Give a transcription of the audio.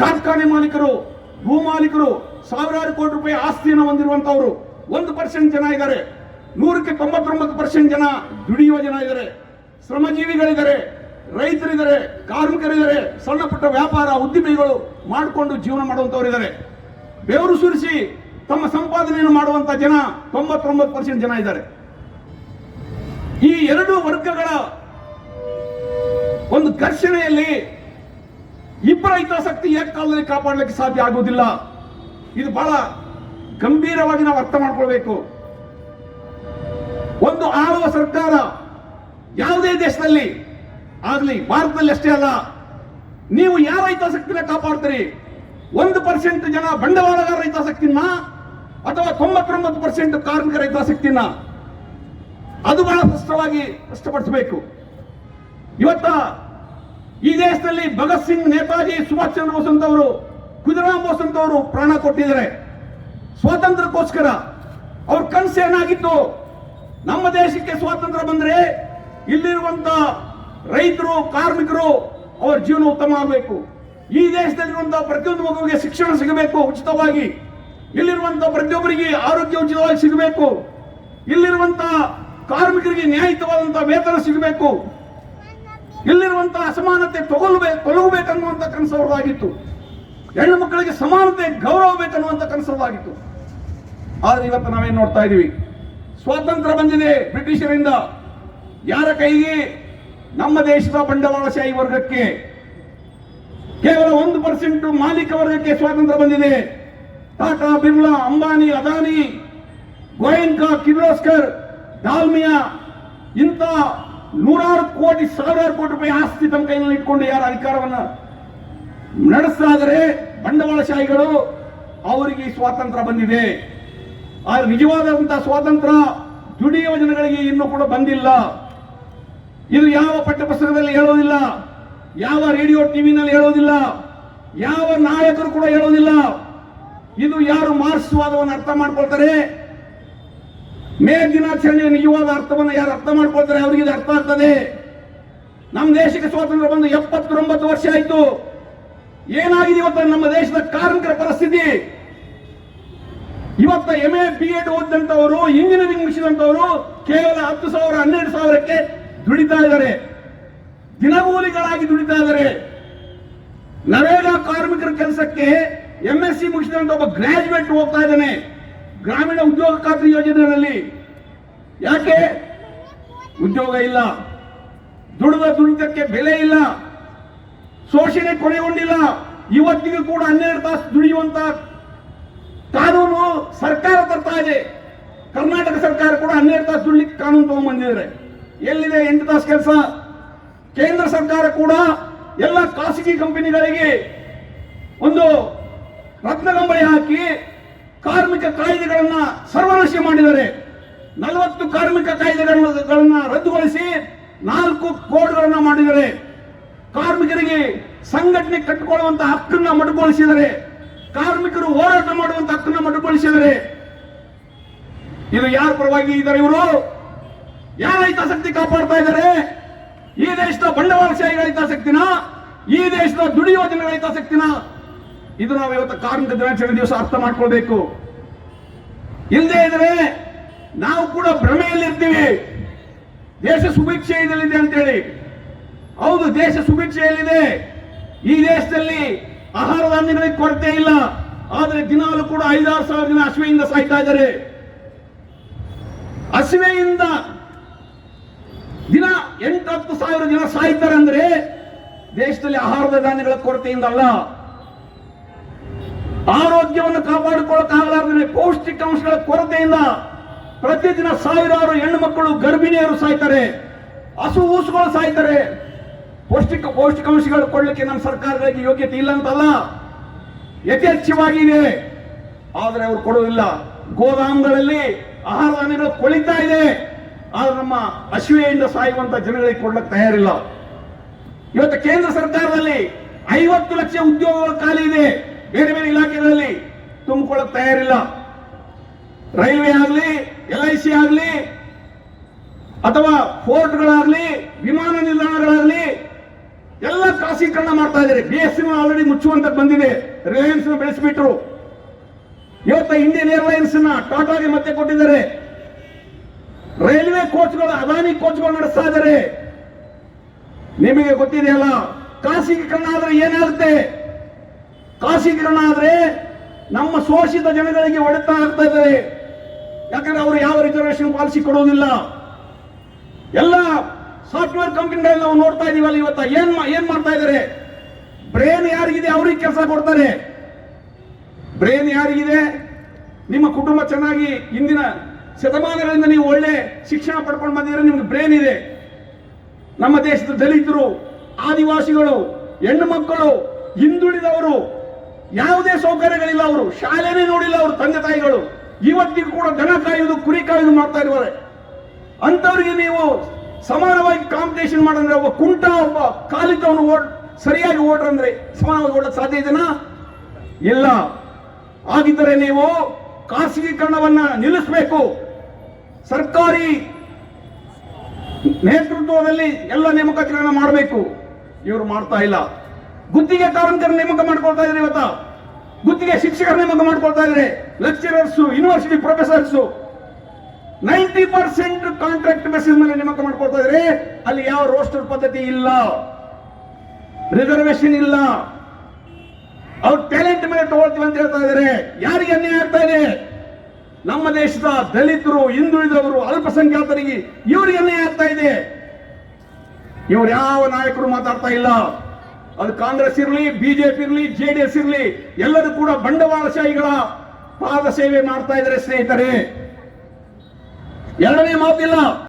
ಕಾರ್ಖಾನೆ ಮಾಲೀಕರು, ಭೂ ಮಾಲೀಕರು, ಸಾವಿರಾರು ಕೋಟಿ ರೂಪಾಯಿ ಆಸ್ತಿಯನ್ನು ಹೊಂದಿರುವಂತವರು 1% ಜನ ಇದ್ದಾರೆ. 100ಕ್ಕೆ 99% ಜನ ದುಡಿಯುವ ಜನ ಇದ್ದಾರೆ. ಶ್ರಮಜೀವಿಗಳಿದ್ದಾರೆ, ರೈತರಿದ್ದಾರೆ, ಕಾರ್ಮಿಕರಿದ್ದಾರೆ, ಸಣ್ಣ ಪುಟ್ಟ ವ್ಯಾಪಾರ ಉದ್ಯಮಿಗಳು ಮಾಡಿಕೊಂಡು ಜೀವನ ಮಾಡುವಂತವರಿದ್ದಾರೆ. ಬೆವರು ಸುರಿಸಿ ತಮ್ಮ ಸಂಪಾದನೆಯನ್ನು ಮಾಡುವಂತ ಜನ 99% ಜನ ಇದ್ದಾರೆ. ಈ ಎರಡು ವರ್ಗಗಳ ಒಂದು ಘರ್ಷಣೆಯಲ್ಲಿ ಇಬ್ಬರ ಹಿತಾಸಕ್ತಿ ಏಕಕಾಲದಲ್ಲಿ ಕಾಪಾಡಲಿಕ್ಕೆ ಸಾಧ್ಯ ಆಗುವುದಿಲ್ಲ. ಇದು ಬಹಳ ಗಂಭೀರವಾಗಿ ನಾವು ಅರ್ಥ ಮಾಡ್ಕೊಳ್ಬೇಕು. ಒಂದು ಆಳುವ ಸರ್ಕಾರ ಯಾವುದೇ ದೇಶದಲ್ಲಿ ಆಗಲಿ, ಭಾರತದಲ್ಲಿ ಅಷ್ಟೇ ಅಲ್ಲ, ನೀವು ಯಾರ ಹಿತಾಸಕ್ತಿನ ಕಾಪಾಡ್ತೀರಿ? 1% ಜನ ಬಂಡವಾಳಗಾರರ ಹಿತಾಸಕ್ತಿನ ಅಥವಾ 99% ಕಾರ್ಮಿಕರ ಹಿತಾಸಕ್ತಿನ? ಅದು ಬಹಳ ಸ್ಪಷ್ಟವಾಗಿ ಸ್ಪಷ್ಟಪಡಿಸಬೇಕು. ಇವತ್ತ ಈ ದೇಶದಲ್ಲಿ ಭಗತ್ ಸಿಂಗ್, ನೇತಾಜಿ, ಸುಭಾಷ್ ಚಂದ್ರ ಬೋಸ್ ಅಂತವರು, ಖುದಿರಾಮ್ ಬೋಸ್ ಅಂತವರು ಪ್ರಾಣ ಕೊಟ್ಟಿದ್ದಾರೆ ಸ್ವಾತಂತ್ರ್ಯಕ್ಕೋಸ್ಕರ. ಅವ್ರ ಕನಸು ಏನಾಗಿತ್ತು? ನಮ್ಮ ದೇಶಕ್ಕೆ ಸ್ವಾತಂತ್ರ್ಯ ಬಂದ್ರೆ ಇಲ್ಲಿರುವಂತ ರೈತರು, ಕಾರ್ಮಿಕರು ಅವರ ಜೀವನ ಉತ್ತಮ ಆಗಬೇಕು. ಈ ದೇಶದಲ್ಲಿರುವಂತಹ ಪ್ರತಿಯೊಂದು ಮಗುವಿಗೆ ಶಿಕ್ಷಣ ಸಿಗಬೇಕು ಉಚಿತವಾಗಿ. ಇಲ್ಲಿರುವಂತಹ ಪ್ರತಿಯೊಬ್ಬರಿಗೆ ಆರೋಗ್ಯ ಉಚಿತವಾಗಿ ಸಿಗಬೇಕು. ಇಲ್ಲಿರುವಂತಹ ಕಾರ್ಮಿಕರಿಗೆ ನ್ಯಾಯಯುತವಾದಂತಹ ವೇತನ ಸಿಗಬೇಕು. ಇಲ್ಲಿರುವಂತಹ ಅಸಮಾನತೆ ತೊಲಗಬೇಕನ್ನುವಂತ ಕನಸು ಅವರದಾಗಿತ್ತು. ಹೆಣ್ಣು ಮಕ್ಕಳಿಗೆ ಸಮಾನತೆ, ಗೌರವ ಬೇಕನ್ನುವಂತ ಕನಸು ಅವರದಾಗಿತ್ತು. ಆದ್ರೆ ಇವತ್ತು ನಾವೇನ್ ನೋಡ್ತಾ ಇದೀವಿ? ಸ್ವಾತಂತ್ರ್ಯ ಬಂದಿದೆ ಬ್ರಿಟಿಷರಿಂದ. ಯಾರ ಕೈಗೆ? ನಮ್ಮ ದೇಶದ ಬಂಡವಾಳಶಾಹಿ ವರ್ಗಕ್ಕೆ, ಕೇವಲ 1% ಮಾಲೀಕ ವರ್ಗಕ್ಕೆ ಸ್ವಾತಂತ್ರ್ಯ ಬಂದಿದೆ. ಟಾಟಾ, ಬಿರ್ಲಾ, ಅಂಬಾನಿ, ಅದಾನಿ, ಗೋಯಂಕಾ, ಕಿರ್ಲೋಸ್ಕರ್, ಡಾಲ್ಮಿಯಾ ಇಂಥ ನೂರಾರು ಕೋಟಿ, ಸಾವಿರಾರು ಕೋಟಿ ರೂಪಾಯಿ ಆಸ್ತಿ ತಮ್ಮ ಕೈನಲ್ಲಿ ಇಟ್ಕೊಂಡು ಯಾರ ಅಧಿಕಾರವನ್ನು ನಡೆಸ್ತಾ ಇದ್ದಾರೆ ಬಂಡವಾಳಶಾಹಿಗಳು, ಅವರಿಗೆ ಸ್ವಾತಂತ್ರ್ಯ ಬಂದಿದೆ. ಆದರೆ ನಿಜವಾದಂತಹ ಸ್ವಾತಂತ್ರ್ಯ ದುಡಿಯುವ ಜನಗಳಿಗೆ ಇನ್ನೂ ಕೂಡ ಬಂದಿಲ್ಲ. ಇದು ಯಾವ ಪಠ್ಯಪುಸ್ತಕದಲ್ಲಿ ಹೇಳೋದಿಲ್ಲ, ಯಾವ ರೇಡಿಯೋ ಟಿವಿನಲ್ಲಿ ಹೇಳೋದಿಲ್ಲ, ಯಾವ ನಾಯಕರು ಕೂಡ ಹೇಳೋದಿಲ್ಲ. ಇದು ಯಾರು ಮಾರ್ಕ್ಸ್ವಾದವನ್ನು ಅರ್ಥ ಮಾಡ್ಕೊಳ್ತಾರೆ, ಮೇ ದಿನಾಚರಣೆಯ ನಿಜವಾದ ಅರ್ಥವನ್ನು ಯಾರು ಅರ್ಥ ಮಾಡ್ಕೊಳ್ತಾರೆ ಅವರಿಗೆ ಇದು ಅರ್ಥ ಆಗ್ತದೆ. ನಮ್ಮ ದೇಶಕ್ಕೆ ಸ್ವಾತಂತ್ರ್ಯ ಬಂದು 79 ವರ್ಷ ಆಯಿತು. ಏನಾಗಿದೆ ಇವತ್ತು ನಮ್ಮ ದೇಶದ ಕಾರ್ಮಿಕರ ಪರಿಸ್ಥಿತಿ? ಇವತ್ತ MA BEd ಓದಿದಂತವರು, ಇಂಜಿನಿಯರಿಂಗ್ ಮುಗಿಸಿದಂತವರು ಕೇವಲ 10,000 12,000ಕ್ಕೆ ದುಡಿತಾ ಇದ್ದಾರೆ. ದಿನಗೂಲಿಗಳಾಗಿ ದುಡಿತಾ ಇದ್ದಾರೆ. ನರೇಗಾ ಕಾರ್ಮಿಕರ ಕೆಲಸಕ್ಕೆ MSc ಮುಗಿಸಿದಂತ ಒಬ್ಬ ಗ್ರಾಜುಯೇಟ್ ಹೋಗ್ತಾ ಇದ್ದಾನೆ ಗ್ರಾಮೀಣ ಉದ್ಯೋಗ ಖಾತ್ರಿ ಯೋಜನೆಯಲ್ಲಿ. ಯಾಕೆ? ಉದ್ಯೋಗ ಇಲ್ಲ, ದುಡಿತಕ್ಕೆ ಬೆಲೆ ಇಲ್ಲ, ಶೋಷಣೆ ಕೊನೆಗೊಂಡಿಲ್ಲ. ಇವತ್ತಿಗೂ ಕೂಡ 12 ತಾಸು ದುಡಿಯುವಂತ ಕಾನೂನು ಸರ್ಕಾರ ತರ್ತಾ ಇದೆ. ಕರ್ನಾಟಕ ಸರ್ಕಾರ ಕೂಡ 12 ತಾಸು ದುಡಿಲಿಕ್ಕೆ ಕಾನೂನು ತಗೊಂಡ್ಬಂದಿದ್ದಾರೆ. ಎಲ್ಲಿದೆ 8 ತಾಸು ಕೆಲಸ? ಕೇಂದ್ರ ಸರ್ಕಾರ ಕೂಡ ಎಲ್ಲ ಖಾಸಗಿ ಕಂಪನಿಗಳಿಗೆ ಒಂದು ರತ್ನಗಂಬಳಿ ಹಾಕಿ ಕಾರ್ಮಿಕ ಕಾಯ್ದೆಗಳನ್ನ ಸರ್ವನಾಶ ಮಾಡಿದ್ದಾರೆ. 40 ಕಾರ್ಮಿಕ ಕಾಯ್ದೆಗಳನ್ನ ರದ್ದುಗೊಳಿಸಿ 4 ಕೋಡ್ಗಳನ್ನ ಮಾಡಿದ್ದಾರೆ. ಕಾರ್ಮಿಕರಿಗೆ ಸಂಘಟನೆ ಕಟ್ಟಿಕೊಳ್ಳುವಂತ ಹಕ್ಕನ್ನ ಮೊಟಕುಗೊಳಿಸಿದ್ದಾರೆ. ಕಾರ್ಮಿಕರು ಹೋರಾಟ ಮಾಡುವಂತ ಹಕ್ಕನ್ನ ಮೊಟಕುಗೊಳಿಸಿದ್ದಾರೆ. ಇದು ಯಾರ ಪರವಾಗಿ ಇದ್ದಾರೆ? ಇವರು ಯಾರ ಹಿತಾಸಕ್ತಿ ಕಾಪಾಡ್ತಾ ಇದ್ದಾರೆ? ಈ ದೇಶದ ಬಂಡವಾಳಶಾಹಿಗಳ ಹಿತಾಸಕ್ತಿನ? ಈ ದೇಶದ ದುಡಿಯುವ ಜನಗಳ ಹಿತಾಸಕ್ತಿನ? ಇದು ನಾವು ಇವತ್ತು ಕಾರ್ಮಿಕ ದಿನಾಚರಣೆ ದಿವಸ ಅರ್ಥ ಮಾಡ್ಕೊಳ್ಬೇಕು. ಇಲ್ಲದೆ ಇದ್ರೆ ನಾವು ಕೂಡ ಭ್ರಮೆಯಲ್ಲಿರ್ತೀವಿ, ದೇಶ ಸುಭಿಕ್ಷೆಯಲ್ಲಿದೆ ಅಂತೇಳಿ. ಹೌದು, ದೇಶ ಸುಭಿಕ್ಷೆಯಲ್ಲಿದೆ. ಈ ದೇಶದಲ್ಲಿ ಆಹಾರ ಧಾನ್ಯಗಳಿಗೆ ಕೊರತೆ ಇಲ್ಲ. ಆದರೆ ದಿನಾಲು ಕೂಡ 5-6 ಸಾವಿರ ಜನ ಹಸಿವೆಯಿಂದ ಸಾಯ್ತಾ ಇದ್ದಾರೆ. ಹಸಿವೆಯಿಂದ ದಿನ 8-10 ಸಾವಿರ ಜನ ಸಾಯ್ತಾರೆ ಅಂದ್ರೆ ದೇಶದಲ್ಲಿ ಆಹಾರದ ಧಾನ್ಯಗಳ ಕೊರತೆಯಿಂದ ಅಲ್ಲ, ಆರೋಗ್ಯವನ್ನು ಕಾಪಾಡಿಕೊಳ್ಳಕ್ಕಾಗಲಾರದೆ ಪೌಷ್ಟಿಕಾಂಶಗಳ ಕೊರತೆಯಿಂದ ಪ್ರತಿದಿನ ಸಾವಿರಾರು ಹೆಣ್ಣು ಮಕ್ಕಳು, ಗರ್ಭಿಣಿಯರು ಸಾಯ್ತಾರೆ, ಹಸು ಊಸುಗಳು ಸಾಯ್ತಾರೆ. ಪೌಷ್ಟಿಕಾಂಶಗಳು ಕೊಡ್ಲಿಕ್ಕೆ ನಮ್ಮ ಸರ್ಕಾರಗಳಿಗೆ ಯೋಗ್ಯತೆ ಇಲ್ಲ ಅಂತಲ್ಲ, ಯಥೇಚ್ಛವಾಗಿದೆ. ಆದರೆ ಅವರು ಕೊಡುವುದಿಲ್ಲ. ಗೋದಾಮುಗಳಲ್ಲಿ ಆಹಾರ ಧಾನ್ಯಗಳು ಕೊಳಿತಾ ಇದೆ, ಆದ್ರೆ ನಮ್ಮ ಹಸಿವೆಯಿಂದ ಸಾಯುವಂತ ಜನಗಳಿಗೆ ಕೊಡ್ಲಿಕ್ಕೆ ತಯಾರಿಲ್ಲ. ಇವತ್ತು ಕೇಂದ್ರ ಸರ್ಕಾರದಲ್ಲಿ 50 ಲಕ್ಷ ಉದ್ಯೋಗಗಳು ಖಾಲಿ ಇದೆ. ಬೇರೆ ಬೇರೆ ಇಲಾಖೆಗಳಲ್ಲಿ ತುಂಬಿಕೊಳ್ಳಕ್ಕೆ ತಯಾರಿಲ್ಲ. ರೈಲ್ವೆ ಆಗಲಿ, LIC ಆಗಲಿ, ಅಥವಾ ಪೋರ್ಟ್ಗಳಾಗಲಿ, ವಿಮಾನ ನಿಲ್ದಾಣಗಳಾಗಲಿ ಎಲ್ಲ ಖಾಸಗೀಕರಣ ಮಾಡ್ತಾ ಇದ್ದಾರೆ. BSNL ಆಲ್ರೆಡಿ ಮುಚ್ಚುವಂತ ಬಂದಿದೆ, ರಿಲಯನ್ಸ್ ಬೆಳೆಸಿಬಿಟ್ರು. ಇವತ್ತು ಇಂಡಿಯನ್ ಏರ್ಲೈನ್ಸ್ ನ ಟಾಟಾಗೆ ಮತ್ತೆ ಕೊಟ್ಟಿದ್ದಾರೆ. ರೈಲ್ವೆ ಕೋಚ್ಗಳು ಅದಾನಿ ಕೋಚ್ಗಳು ನಡೆಸ್ತಾ ಇದ್ದಾರೆ. ನಿಮಗೆ ಗೊತ್ತಿದೆಯಲ್ಲ, ಖಾಸಗೀಕರಣ ಆದ್ರೆ ಏನಾಗುತ್ತೆ? ಖಾಸಗೀಕರಣ ಆದ್ರೆ ನಮ್ಮ ಶೋಷಿತ ಜನಗಳಿಗೆ ಹೊಡೆತ ಆಗ್ತಾ ಇದ್ದಾರೆ. ಯಾಕಂದ್ರೆ ಅವರು ಯಾವ ರಿಸರ್ವೇಶನ್ ಪಾಲಿಸಿ ಕೊಡೋದಿಲ್ಲ. ಎಲ್ಲ ಸಾಫ್ಟ್ವೇರ್ ಕಂಪನಿಗಳನ್ನ ನಾವು ನೋಡ್ತಾ ಇದೀವಲ್ಲ, ಇವತ್ತ ಏನ್ ಮಾಡ್ತಾ ಇದ್ದಾರೆ? ಬ್ರೇನ್ ಯಾರಿಗಿದೆ ಅವ್ರಿಗೆ ಕೆಲಸ ಕೊಡ್ತಾರೆ. ಬ್ರೇನ್ ಯಾರಿಗಿದೆ? ನಿಮ್ಮ ಕುಟುಂಬ ಚೆನ್ನಾಗಿ ಹಿಂದಿನ ಶತಮಾನಗಳಿಂದ ನೀವು ಒಳ್ಳೆ ಶಿಕ್ಷಣ ಪಡ್ಕೊಂಡು ಬಂದಿದ್ರೆ ನಿಮ್ಗೆ ಬ್ರೇನ್ ಇದೆ. ನಮ್ಮ ದೇಶದ ದಲಿತರು, ಆದಿವಾಸಿಗಳು, ಹೆಣ್ಣು ಮಕ್ಕಳು, ಹಿಂದುಳಿದವರು, ಯಾವುದೇ ಸೌಕರ್ಯಗಳಿಲ್ಲ. ಅವರು ಶಾಲೆನೇ ನೋಡಿಲ್ಲ. ಅವರು ತಂದೆ ತಾಯಿಗಳು ಇವತ್ತಿಗೂ ಕೂಡ ದನ ಕಾಯುವುದು, ಕುರಿ ಕಾಯುವುದು ಮಾಡ್ತಾ ಇರುತ್ತಾರೆ. ಅಂತವರಿಗೆ ನೀವು ಸಮಾನವಾಗಿ ಕಾಂಪಿಟೇಷನ್ ಮಾಡಂದ್ರೆ, ಒಬ್ಬ ಕುಂಟ ಒಬ್ಬ ಕಾಲಿದ್ದವನು ಸರಿಯಾಗಿ ಓಡ್ರಂದ್ರೆ ಸಮಾನವಾಗಿ ಓಡೋದು ಸಾಧ್ಯ ಇದೆನಾ? ಇಲ್ಲ. ಆಗಿದ್ದರೆ ನೀವು ಖಾಸಗೀಕರಣವನ್ನ ನಿಲ್ಲಿಸಬೇಕು. ಸರ್ಕಾರಿ ನೇತೃತ್ವದಲ್ಲಿ ಎಲ್ಲ ನೇಮಕಾತಿಗಳನ್ನ ಮಾಡಬೇಕು. ಇವರು ಮಾಡ್ತಾ ಇಲ್ಲ. ಗುತ್ತಿಗೆ ಕಾರ್ಮಿಕರ ನೇಮಕ ಮಾಡ್ಕೊಳ್ತಾ ಇದ್ದಾರೆ. ಇವತ್ತ ಗುತ್ತಿಗೆ ಶಿಕ್ಷಕರ ನೇಮಕ ಮಾಡ್ಕೊಳ್ತಾ ಇದ್ದಾರೆ. Lecturers, university professors 90% contract basis ಮೇಲೆ ನೇಮಕ ಮಾಡ್ಕೊಳ್ತಾ ಇದ್ದಾರೆ. ಅಲ್ಲಿ ಯಾವ ರೋಸ್ಟರ್ ಪದ್ಧತಿ ಇಲ್ಲ, ರಿಸರ್ವೇಶನ್ ಇಲ್ಲ. ಅವ್ರ ಟ್ಯಾಲೆಂಟ್ ಮೇಲೆ ತಗೊಳ್ತೀವಿ ಅಂತ ಹೇಳ್ತಾ ಇದ್ದಾರೆ. ಯಾರಿಗೆ ಅನ್ಯಾಯ ಆಗ್ತಾ ಇದೆ? ನಮ್ಮ ದೇಶದ ದಲಿತರು, ಹಿಂದುಳಿದವರು, ಅಲ್ಪಸಂಖ್ಯಾತರಿಗೆ ಇವರಿಗೆ ಅನ್ಯಾಯ ಆಗ್ತಾ ಇದೆ. ಇವರು ಯಾವ ನಾಯಕರು ಮಾತಾಡ್ತಾ ಇಲ್ಲ. ಅದು ಕಾಂಗ್ರೆಸ್ ಇರಲಿ, ಬಿಜೆಪಿ ಇರಲಿ, JDS ಇರಲಿ, ಎಲ್ಲರೂ ಕೂಡ ಬಂಡವಾಳಶಾಹಿಗಳ ಪಾದ ಸೇವೆ ಮಾಡ್ತಾ ಇದ್ದಾರೆ ಸ್ನೇಹಿತರೆ. ಎರಡನೇ ಮಾತಿಲ್ಲ.